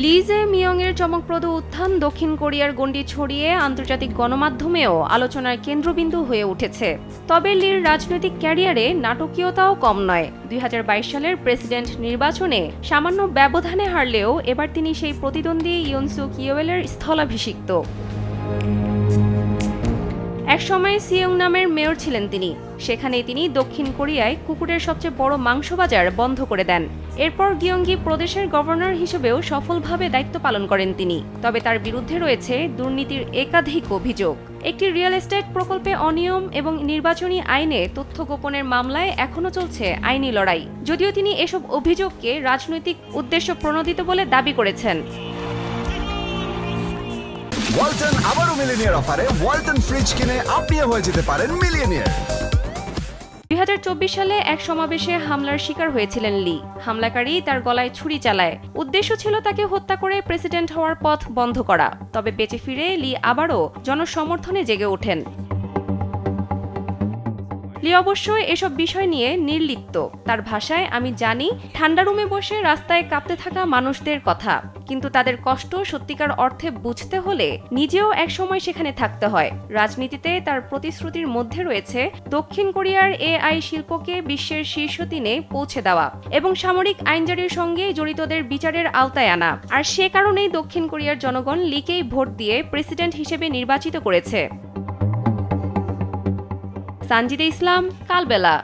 লি জে-মিয়ংয়ের চমকপ্রদ উত্থান দক্ষিণ কোরিয়ার গণ্ডি ছড়িয়ে আন্তর্জাতিক গণমাধ্যমেও আলোচনার কেন্দ্রবিন্দু হয়ে উঠেছে। তবে লির রাজনৈতিক ক্যারিয়ারে নাটকীয়তাও কম নয়। ২০২২ সালের প্রেসিডেন্ট নির্বাচনে সামান্য ব্যবধানে হারলেও এবার তিনি সেই প্রতিদ্বন্দ্বী ইউন সুক ইয়েলের স্থলাভিষিক্ত। একসময় সিয়ং নামের মেয়র ছিলেন তিনি। সেখানেই তিনি দক্ষিণ কোরিয়ায় কুকুরের সবচেয়ে বড় মাংস বাজার বন্ধ করে দেন। এরপর গিয়ংগি প্রদেশের গভর্নর হিসেবেও সফলভাবে দায়িত্ব পালন করেন তিনি। তবে তার বিরুদ্ধে রয়েছে দুর্নীতির একাধিক অভিযোগ। একটি রিয়েল এস্টেট প্রকল্পে অনিয়ম এবং নির্বাচনী আইনে তথ্য গোপনের মামলায় এখনও চলছে আইনি লড়াই। যদিও তিনি এসব অভিযোগকে রাজনৈতিক উদ্দেশ্য প্রণোদিত বলে দাবি করেছেন। ওয়ালটন আবারও মিলিনিয়ার অফারে ওয়ালটন ফ্রিজ কিনে আপনিও হয়ে যেতে পারেন মিলিয়নিয়ার। ২০২৪ সালে এক সমাবেশে হামলার শিকার হয়েছিলেন লি। হামলাকারী তার গলায় ছুরি চালায়। উদ্দেশ্য ছিল তাকে হত্যা করে প্রেসিডেন্ট হওয়ার পথ বন্ধ করা। তবে বেঁচে ফিরে লি আবারও জনসমর্থনে জেগে ওঠেন। লি অবশ্যই এসব বিষয় নিয়ে নির্লিপ্ত। তার ভাষায়, আমি জানি ঠান্ডা রুমে বসে রাস্তায় কাঁপতে থাকা মানুষদের কথা, কিন্তু তাদের কষ্ট সত্যিকার অর্থে বুঝতে হলে নিজেও একসময় সেখানে থাকতে হয়। রাজনীতিতে তার প্রতিশ্রুতির মধ্যে রয়েছে দক্ষিণ কোরিয়ার এআই শিল্পকে বিশ্বের শীর্ষ ৩-এ পৌঁছে দেওয়া এবং সামরিক আইনজারির সঙ্গে জড়িতদের বিচারের আওতায় আনা। আর সে কারণেই দক্ষিণ কোরিয়ার জনগণ লিকেই ভোট দিয়ে প্রেসিডেন্ট হিসেবে নির্বাচিত করেছে। সানজিদা ইসলাম, কালবেলা।